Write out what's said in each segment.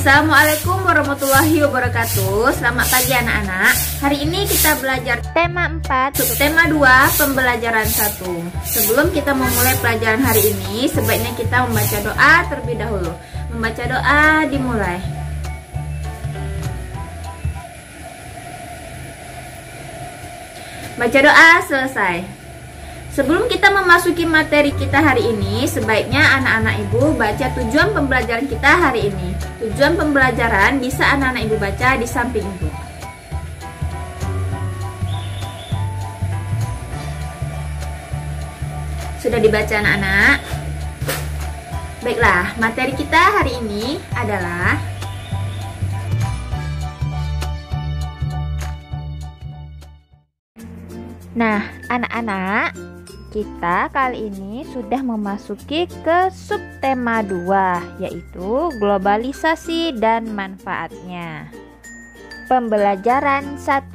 Assalamualaikum warahmatullahi wabarakatuh. Selamat pagi anak-anak. Hari ini kita belajar tema 4, subtema 2, pembelajaran 1. Sebelum kita memulai pelajaran hari ini, sebaiknya kita membaca doa terlebih dahulu. Membaca doa dimulai. Baca doa selesai. Sebelum kita memasuki materi kita hari ini, sebaiknya anak-anak ibu baca tujuan pembelajaran kita hari ini. Tujuan pembelajaran bisa anak-anak ibu baca di samping ibu. Sudah dibaca anak-anak? Baiklah, materi kita hari ini adalah anak-anak, kita kali ini sudah memasuki ke subtema 2, yaitu globalisasi dan manfaatnya. Pembelajaran 1.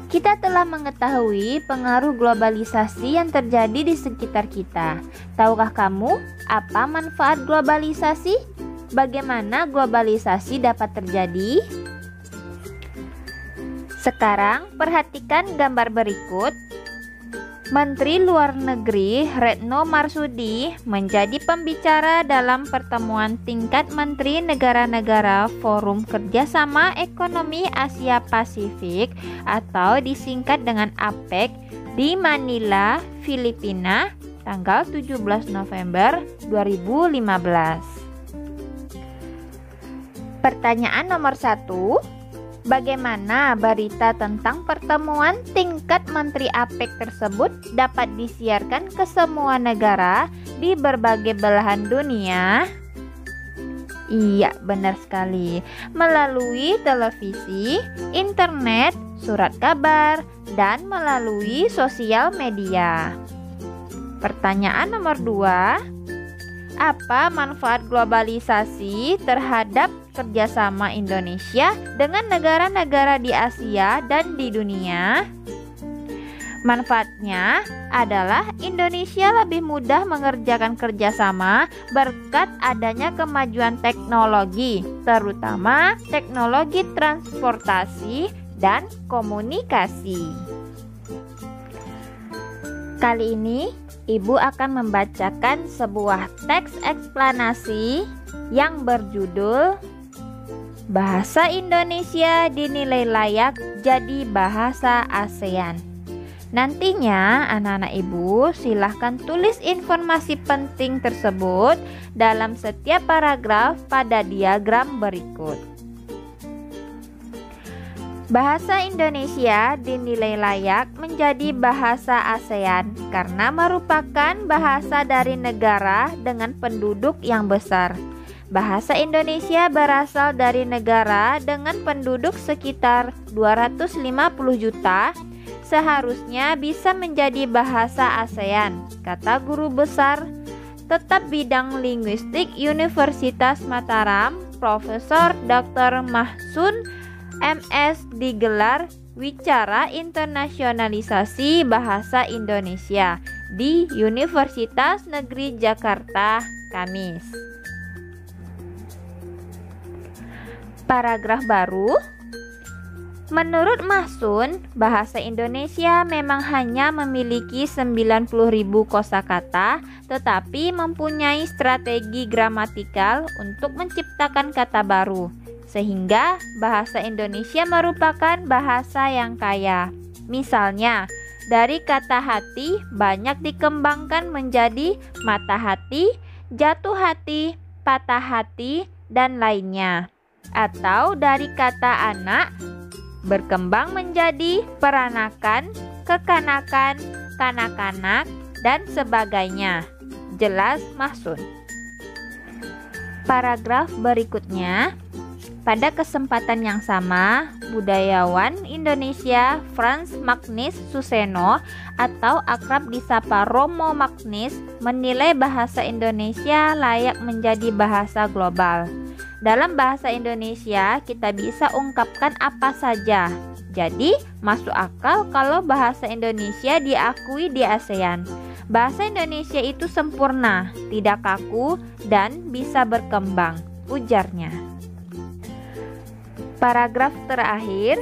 Kita telah mengetahui pengaruh globalisasi yang terjadi di sekitar kita. Tahukah kamu apa manfaat globalisasi? Bagaimana globalisasi dapat terjadi? Sekarang perhatikan gambar berikut. Menteri Luar Negeri Retno Marsudi menjadi pembicara dalam pertemuan tingkat Menteri Negara-negara Forum Kerjasama Ekonomi Asia Pasifik atau disingkat dengan APEC di Manila, Filipina, tanggal 17 November 2015. Pertanyaan nomor 1. Bagaimana berita tentang pertemuan tingkat Menteri APEC tersebut dapat disiarkan ke semua negara di berbagai belahan dunia? Iya, benar sekali. Melalui televisi, internet, surat kabar, dan melalui sosial media. Pertanyaan nomor 2. Apa manfaat globalisasi terhadap kerjasama Indonesia dengan negara-negara di Asia dan di dunia? Manfaatnya adalah Indonesia lebih mudah mengerjakan kerjasama berkat adanya kemajuan teknologi, terutama teknologi transportasi dan komunikasi. Kali ini Ibu akan membacakan sebuah teks eksplanasi yang berjudul Bahasa Indonesia dinilai layak jadi bahasa ASEAN. Nantinya anak-anak ibu silahkan tulis informasi penting tersebut dalam setiap paragraf pada diagram berikut. Bahasa Indonesia dinilai layak menjadi bahasa ASEAN karena merupakan bahasa dari negara dengan penduduk yang besar. Bahasa Indonesia berasal dari negara dengan penduduk sekitar 250 juta, seharusnya bisa menjadi bahasa ASEAN, kata guru besar Tetap Bidang Linguistik Universitas Mataram, Profesor Dr. Mahsun MS digelar Wicara Internasionalisasi Bahasa Indonesia di Universitas Negeri Jakarta, Kamis. Paragraf baru. Menurut Mahsun, bahasa Indonesia memang hanya memiliki 90.000 kosakata, tetapi mempunyai strategi gramatikal untuk menciptakan kata baru. Sehingga bahasa Indonesia merupakan bahasa yang kaya. Misalnya, dari kata hati banyak dikembangkan menjadi mata hati, jatuh hati, patah hati, dan lainnya. Atau dari kata anak berkembang menjadi peranakan, kekanakan, kanak-kanak, dan sebagainya. Jelas Mahsun. Paragraf berikutnya. Pada kesempatan yang sama, budayawan Indonesia Frans Magnus Suseno atau akrab disapa Romo Magnis menilai bahasa Indonesia layak menjadi bahasa global. Dalam bahasa Indonesia kita bisa ungkapkan apa saja. Jadi masuk akal kalau bahasa Indonesia diakui di ASEAN. Bahasa Indonesia itu sempurna, tidak kaku, dan bisa berkembang. ujarnya. Paragraf terakhir,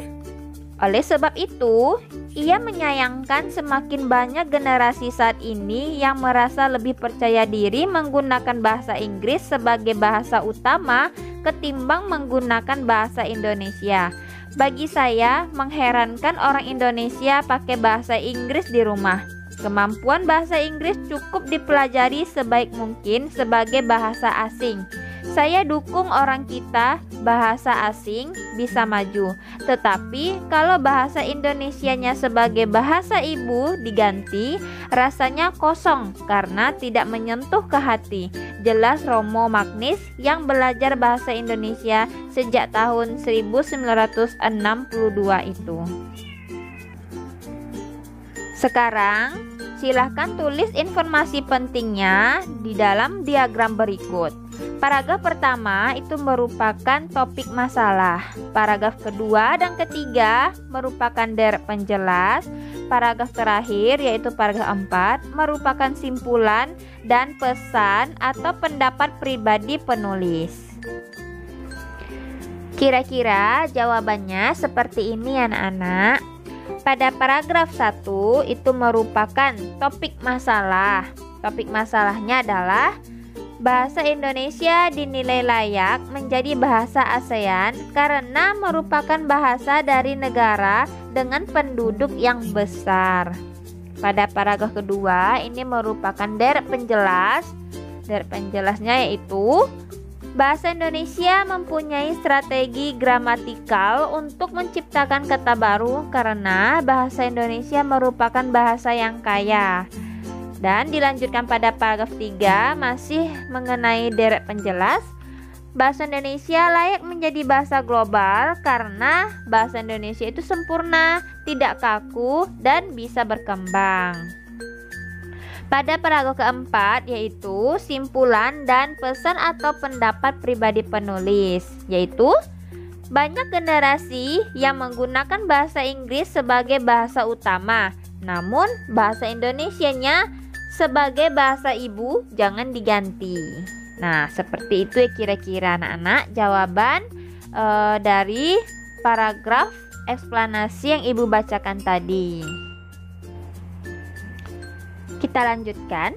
oleh sebab itu, ia menyayangkan semakin banyak generasi saat ini yang merasa lebih percaya diri menggunakan bahasa Inggris sebagai bahasa utama ketimbang menggunakan bahasa Indonesia. Bagi saya, mengherankan orang Indonesia pakai bahasa Inggris di rumah. Kemampuan bahasa Inggris cukup dipelajari sebaik mungkin sebagai bahasa asing. Saya dukung orang kita bahasa asing bisa maju, tetapi kalau bahasa Indonesianya sebagai bahasa ibu diganti, rasanya kosong karena tidak menyentuh ke hati. Jelas Romo Magnis yang belajar bahasa Indonesia sejak tahun 1962 itu. Sekarang, silahkan tulis informasi pentingnya di dalam diagram berikut. Paragraf pertama itu merupakan topik masalah. Paragraf kedua dan ketiga merupakan deret penjelas. Paragraf terakhir yaitu paragraf 4 merupakan simpulan dan pesan atau pendapat pribadi penulis. Kira-kira jawabannya seperti ini anak-anak. Pada paragraf 1 itu merupakan topik masalah. Topik masalahnya adalah bahasa Indonesia dinilai layak menjadi bahasa ASEAN karena merupakan bahasa dari negara dengan penduduk yang besar. Pada paragraf kedua ini merupakan deret penjelas. Deret penjelasnya yaitu bahasa Indonesia mempunyai strategi gramatikal untuk menciptakan kata baru karena bahasa Indonesia merupakan bahasa yang kaya. Dan dilanjutkan pada paragraf 3 masih mengenai deret penjelas. Bahasa Indonesia layak menjadi bahasa global karena bahasa Indonesia itu sempurna, tidak kaku, dan bisa berkembang. Pada paragraf keempat yaitu simpulan dan pesan atau pendapat pribadi penulis, yaitu banyak generasi yang menggunakan bahasa Inggris sebagai bahasa utama, namun bahasa Indonesianya sebagai bahasa ibu jangan diganti. Nah, seperti itu ya kira-kira anak-anak jawaban dari paragraf eksplanasi yang ibu bacakan tadi. Kita lanjutkan.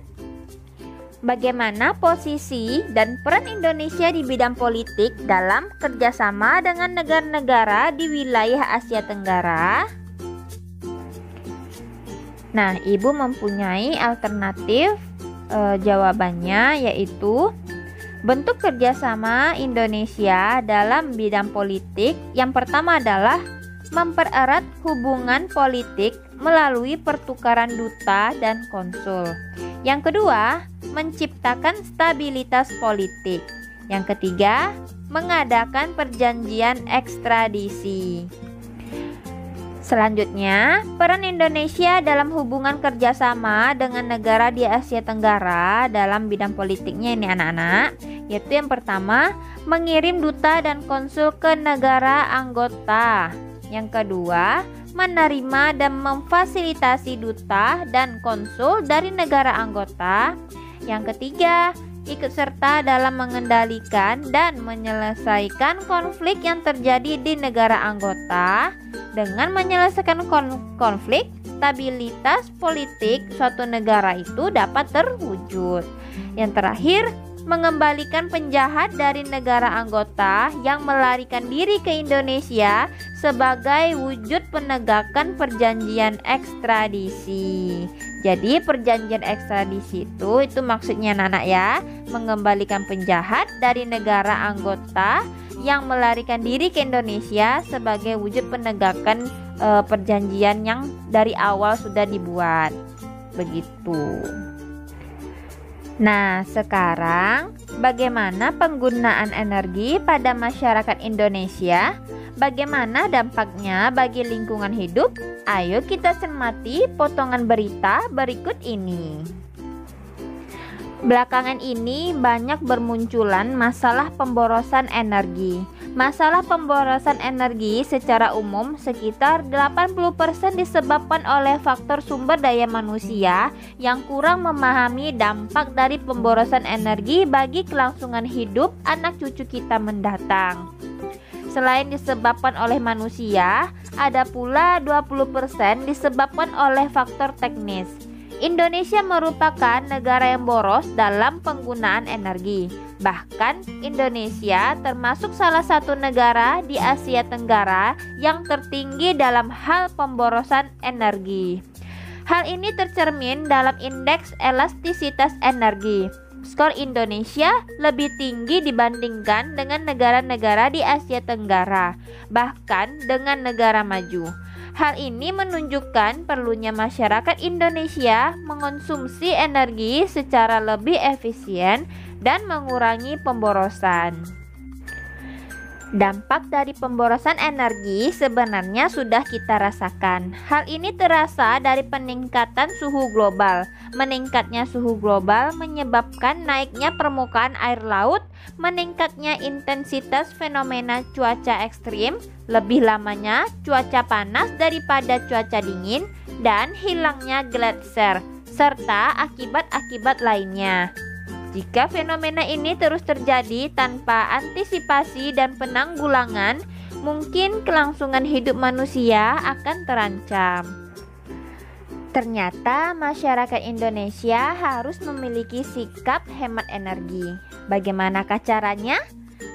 Bagaimana posisi dan peran Indonesia di bidang politik dalam kerjasama dengan negara-negara di wilayah Asia Tenggara? Nah, ibu mempunyai alternatif jawabannya yaitu bentuk kerjasama Indonesia dalam bidang politik. Yang pertama adalah mempererat hubungan politik melalui pertukaran duta dan konsul. Yang kedua, menciptakan stabilitas politik. Yang ketiga, mengadakan perjanjian ekstradisi. Selanjutnya, peran Indonesia dalam hubungan kerjasama dengan negara di Asia Tenggara dalam bidang politiknya ini anak-anak, yaitu yang pertama, mengirim duta dan konsul ke negara anggota. Yang kedua, menerima dan memfasilitasi duta dan konsul dari negara anggota. Yang ketiga, ikut serta dalam mengendalikan dan menyelesaikan konflik yang terjadi di negara anggota. Dengan menyelesaikan konflik, stabilitas politik suatu negara itu dapat terwujud. Yang terakhir, mengembalikan penjahat dari negara anggota yang melarikan diri ke Indonesia sebagai wujud penegakan perjanjian ekstradisi. Jadi perjanjian ekstradisi itu maksudnya anak-anak ya, mengembalikan penjahat dari negara anggota yang melarikan diri ke Indonesia sebagai wujud penegakan perjanjian yang dari awal sudah dibuat. Begitu. Nah, sekarang bagaimana penggunaan energi pada masyarakat Indonesia? Bagaimana dampaknya bagi lingkungan hidup? Ayo kita cermati potongan berita berikut ini. Belakangan ini banyak bermunculan masalah pemborosan energi. Masalah pemborosan energi secara umum sekitar 80% disebabkan oleh faktor sumber daya manusia yang kurang memahami dampak dari pemborosan energi bagi kelangsungan hidup anak cucu kita mendatang. Selain disebabkan oleh manusia, ada pula 20% disebabkan oleh faktor teknis. Indonesia merupakan negara yang boros dalam penggunaan energi. Bahkan Indonesia termasuk salah satu negara di Asia Tenggara yang tertinggi dalam hal pemborosan energi. Hal ini tercermin dalam indeks elastisitas energi. Skor Indonesia lebih tinggi dibandingkan dengan negara-negara di Asia Tenggara, bahkan dengan negara maju. Hal ini menunjukkan perlunya masyarakat Indonesia mengonsumsi energi secara lebih efisien dan mengurangi pemborosan. Dampak dari pemborosan energi sebenarnya sudah kita rasakan. Hal ini terasa dari peningkatan suhu global. Meningkatnya suhu global menyebabkan naiknya permukaan air laut, meningkatnya intensitas fenomena cuaca ekstrim, lebih lamanya cuaca panas daripada cuaca dingin, dan hilangnya gletser, serta akibat-akibat lainnya. Jika fenomena ini terus terjadi tanpa antisipasi dan penanggulangan, mungkin kelangsungan hidup manusia akan terancam. Ternyata masyarakat Indonesia harus memiliki sikap hemat energi. Bagaimanakah caranya?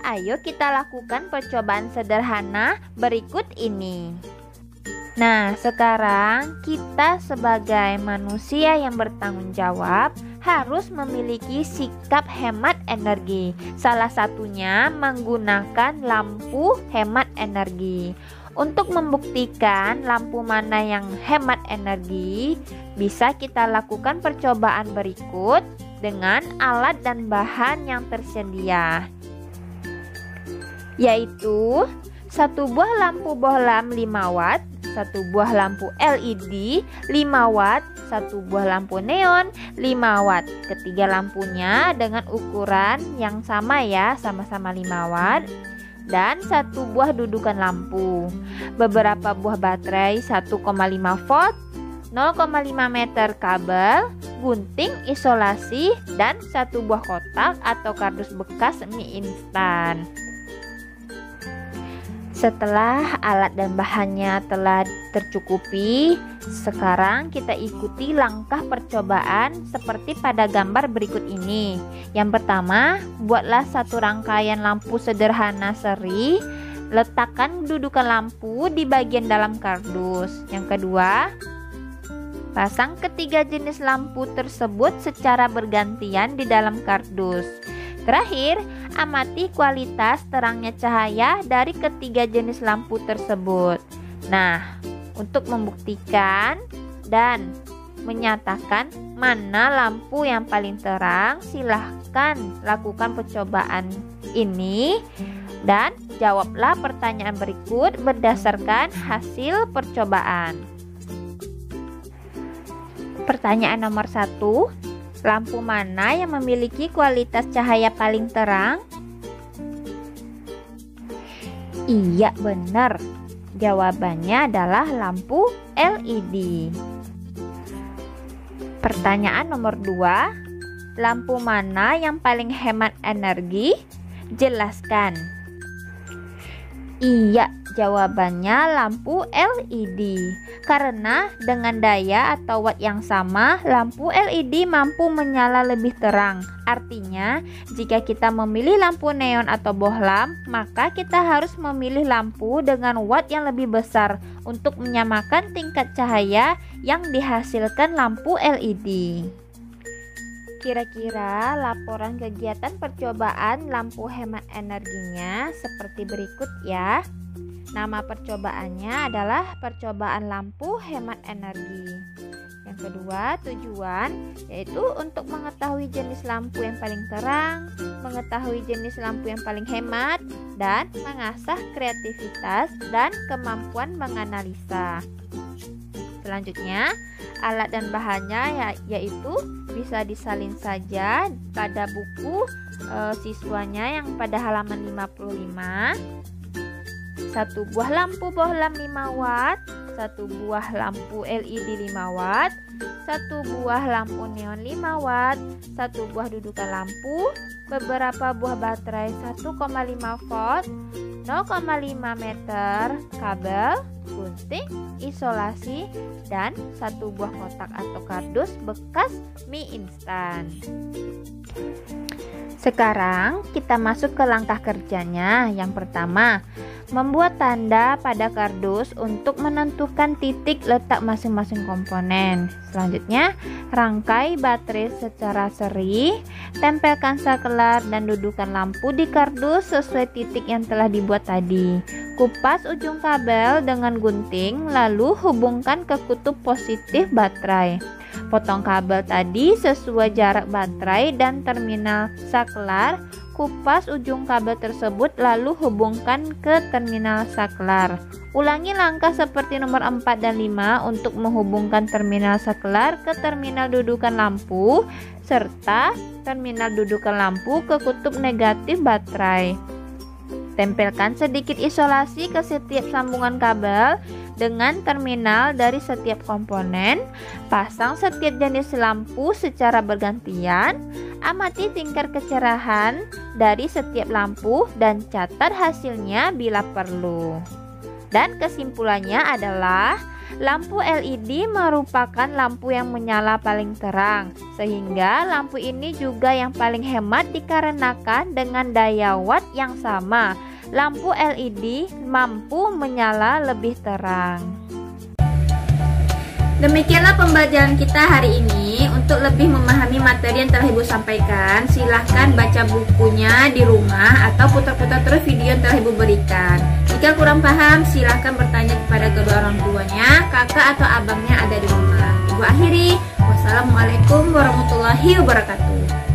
Ayo kita lakukan percobaan sederhana berikut ini. Nah, sekarang kita sebagai manusia yang bertanggung jawab harus memiliki sikap hemat energi. Salah satunya menggunakan lampu hemat energi. Untuk membuktikan lampu mana yang hemat energi, bisa kita lakukan percobaan berikut dengan alat dan bahan yang tersedia, yaitu satu buah lampu bohlam 5 watt, satu buah lampu LED 5 watt, satu buah lampu neon 5 watt. Ketiga lampunya dengan ukuran yang sama ya, sama-sama 5 watt. Dan satu buah dudukan lampu. Beberapa buah baterai 1,5 volt, 0,5 meter kabel, gunting isolasi, dan satu buah kotak atau kardus bekas mie instan. Setelah alat dan bahannya telah tercukupi, sekarang kita ikuti langkah percobaan seperti pada gambar berikut ini. Yang pertama, buatlah satu rangkaian lampu sederhana seri. Letakkan dudukan lampu di bagian dalam kardus. Yang kedua, pasang ketiga jenis lampu tersebut secara bergantian di dalam kardus. Terakhir, amati kualitas terangnya cahaya dari ketiga jenis lampu tersebut. Nah, untuk membuktikan dan menyatakan mana lampu yang paling terang, silahkan lakukan percobaan ini dan jawablah pertanyaan berikut berdasarkan hasil percobaan. Pertanyaan nomor 1. Lampu mana yang memiliki kualitas cahaya paling terang? Iya, benar. Jawabannya adalah lampu LED. Pertanyaan nomor 2. Lampu mana yang paling hemat energi? Jelaskan. Iya, jawabannya lampu LED. Karena dengan daya atau watt yang sama, lampu LED mampu menyala lebih terang. Artinya, jika kita memilih lampu neon atau bohlam, maka kita harus memilih lampu dengan watt yang lebih besar untuk menyamakan tingkat cahaya yang dihasilkan lampu LED. Kira-kira laporan kegiatan percobaan lampu hemat energinya seperti berikut ya. Nama percobaannya adalah percobaan lampu hemat energi. Yang kedua, tujuan yaitu untuk mengetahui jenis lampu yang paling terang, mengetahui jenis lampu yang paling hemat, dan mengasah kreativitas dan kemampuan menganalisa. Selanjutnya, alat dan bahannya yaitu bisa disalin saja pada buku siswanya yang pada halaman 55. Satu buah lampu bohlam 5 watt, satu buah lampu LED 5 watt, satu buah lampu neon 5 watt, satu buah dudukan lampu, beberapa buah baterai 1,5 volt, 0,5 meter kabel, gunting, isolasi, dan satu buah kotak atau kardus bekas mie instan. Sekarang kita masuk ke langkah kerjanya. Yang pertama, membuat tanda pada kardus untuk menentukan titik letak masing-masing komponen. Selanjutnya, rangkai baterai secara seri, tempelkan saklar dan dudukan lampu di kardus sesuai titik yang telah dibuat tadi. Kupas ujung kabel dengan gunting, lalu hubungkan ke kutub positif baterai. Potong kabel tadi sesuai jarak baterai dan terminal saklar. Kupas ujung kabel tersebut lalu hubungkan ke terminal saklar. Ulangi langkah seperti nomor 4 dan 5 untuk menghubungkan terminal saklar ke terminal dudukan lampu serta terminal dudukan lampu ke kutub negatif baterai. Tempelkan sedikit isolasi ke setiap sambungan kabel dengan terminal dari setiap komponen. Pasang setiap jenis lampu secara bergantian. Amati tingkat kecerahan dari setiap lampu dan catat hasilnya bila perlu. Dan kesimpulannya adalah lampu LED merupakan lampu yang menyala paling terang, sehingga lampu ini juga yang paling hemat dikarenakan dengan daya watt yang sama. Lampu LED mampu menyala lebih terang. Demikianlah pembelajaran kita hari ini. Untuk lebih memahami materi yang telah Ibu sampaikan, silahkan baca bukunya di rumah atau putar-putar terus video yang telah Ibu berikan. Jika kurang paham, silahkan bertanya kepada kedua orang tuanya, kakak atau abangnya ada di rumah. Ibu akhiri, wassalamualaikum warahmatullahi wabarakatuh.